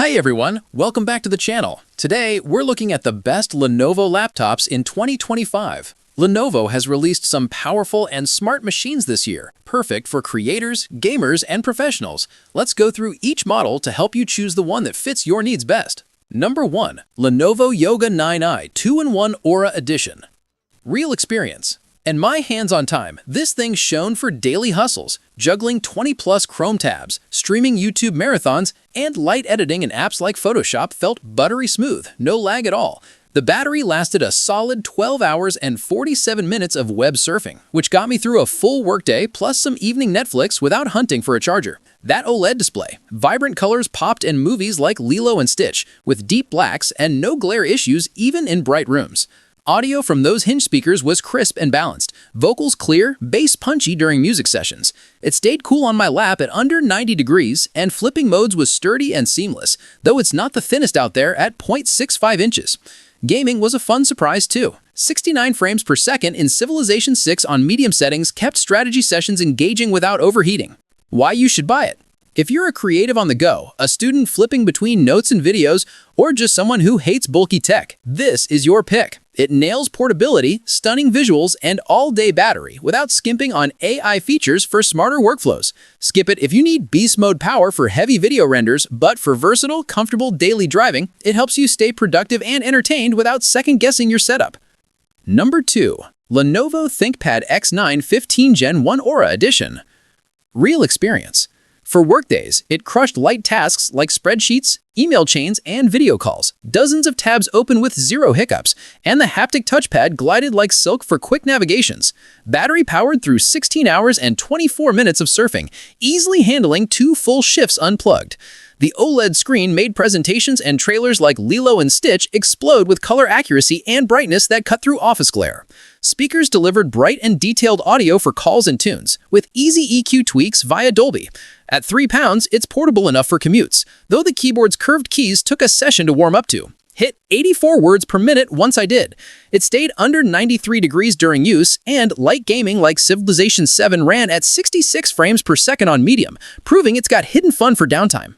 Hi everyone, welcome back to the channel. Today, we're looking at the best Lenovo laptops in 2025. Lenovo has released some powerful and smart machines this year, perfect for creators, gamers, and professionals. Let's go through each model to help you choose the one that fits your needs best. Number 1. Lenovo Yoga 9i 2-in-1 Aura Edition. Real experience. And my hands-on time, this thing's shown for daily hustles, juggling 20-plus Chrome tabs, streaming YouTube marathons, and light editing in apps like Photoshop felt buttery smooth, no lag at all. The battery lasted a solid 12 hours and 47 minutes of web surfing, which got me through a full workday plus some evening Netflix without hunting for a charger. That OLED display, vibrant colors popped in movies like Lilo and Stitch, with deep blacks and no glare issues even in bright rooms. Audio from those hinge speakers was crisp and balanced, vocals clear, bass punchy during music sessions. It stayed cool on my lap at under 90 degrees, and flipping modes was sturdy and seamless, though it's not the thinnest out there at 0.65 inches. Gaming was a fun surprise too. 69 frames per second in Civilization 6 on medium settings kept strategy sessions engaging without overheating. Why you should buy it? If you're a creative on the go, a student flipping between notes and videos, or just someone who hates bulky tech, this is your pick. It nails portability, stunning visuals, and all-day battery without skimping on AI features for smarter workflows. Skip it if you need beast mode power for heavy video renders, but for versatile, comfortable daily driving, it helps you stay productive and entertained without second-guessing your setup. Number 2. Lenovo ThinkPad X9 15 Gen 1 Aura Edition. Real experience. For workdays, it crushed light tasks like spreadsheets, email chains, and video calls. Dozens of tabs open with zero hiccups, and the haptic touchpad glided like silk for quick navigations. Battery powered through 16 hours and 24 minutes of surfing, easily handling 2 full shifts unplugged. The OLED screen made presentations and trailers like Lilo and Stitch explode with color accuracy and brightness that cut through office glare. Speakers delivered bright and detailed audio for calls and tunes, with easy EQ tweaks via Dolby. At £3, it's portable enough for commutes, though the keyboard's curved keys took a session to warm up to. Hit 84 words per minute once I did. It stayed under 93 degrees during use, and light gaming like Civilization 7 ran at 66 frames per second on medium, proving it's got hidden fun for downtime.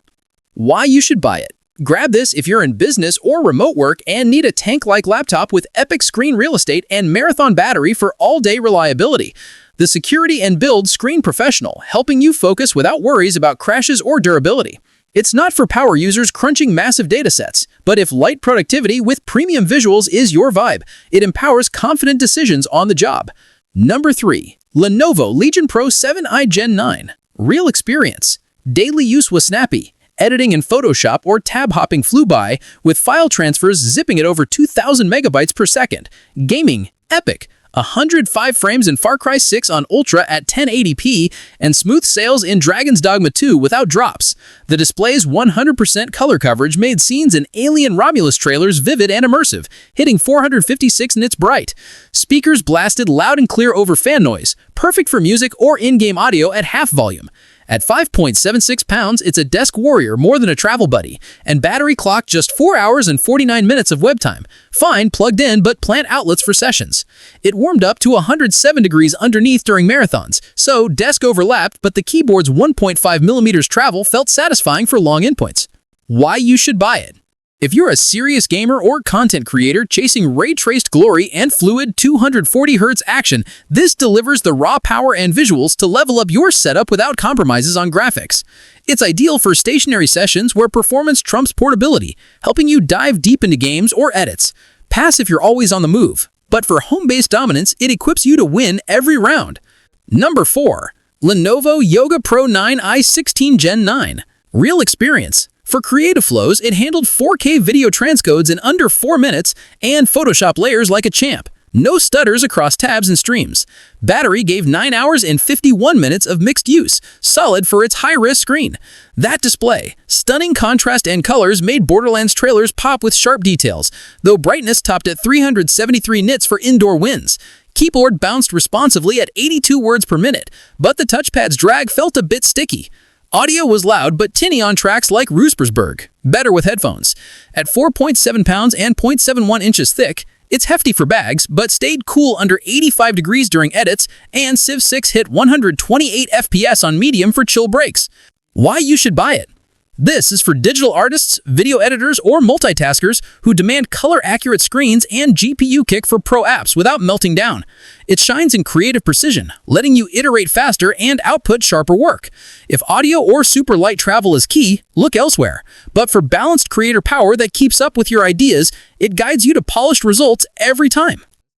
Why you should buy it. Grab this if you're in business or remote work and need a tank-like laptop with epic screen real estate and marathon battery for all-day reliability. The security and build screen professional, helping you focus without worries about crashes or durability. It's not for power users crunching massive datasets, but if light productivity with premium visuals is your vibe, it empowers confident decisions on the job. Number 3. Lenovo Legion Pro 7i Gen 9. Real experience. Daily use was snappy. Editing in Photoshop or tab hopping flew by, with file transfers zipping at over 2,000 megabytes per second. Gaming, epic. 105 frames in Far Cry 6 on Ultra at 1080p, and smooth sails in Dragon's Dogma 2 without drops. The display's 100% color coverage made scenes in Alien Romulus trailers vivid and immersive, hitting 456 nits bright. Speakers blasted loud and clear over fan noise, perfect for music or in-game audio at half volume. At 5.76 pounds, it's a desk warrior more than a travel buddy, and battery clocked just 4 hours and 49 minutes of web time. Fine plugged in, but plant outlets for sessions. It warmed up to 107 degrees underneath during marathons, so desk overlapped, but the keyboard's 1.5 millimeters travel felt satisfying for long endpoints. Why you should buy it. If you're a serious gamer or content creator chasing ray-traced glory and fluid 240Hz action, this delivers the raw power and visuals to level up your setup without compromises on graphics. It's ideal for stationary sessions where performance trumps portability, helping you dive deep into games or edits. Pass if you're always on the move, but for home-based dominance, it equips you to win every round. Number 4. Lenovo Yoga Pro 9i 16 Gen 9. Real experience. For creative flows, it handled 4K video transcodes in under 4 minutes and Photoshop layers like a champ. No stutters across tabs and streams. Battery gave 9 hours and 51 minutes of mixed use, solid for its high-res screen. That display, stunning contrast and colors made Borderlands trailers pop with sharp details, though brightness topped at 373 nits for indoor wins. Keyboard bounced responsively at 82 words per minute, but the touchpad's drag felt a bit sticky. Audio was loud but tinny on tracks like Ruspersberg, better with headphones. At 4.7 pounds and 0.71 inches thick, it's hefty for bags, but stayed cool under 85 degrees during edits, and Civ 6 hit 128 FPS on medium for chill breaks. Why you should buy it. This is for digital artists, video editors, or multitaskers who demand color-accurate screens and GPU kick for pro apps without melting down. It shines in creative precision, letting you iterate faster and output sharper work. If audio or super light travel is key, look elsewhere. But for balanced creator power that keeps up with your ideas, it guides you to polished results every time.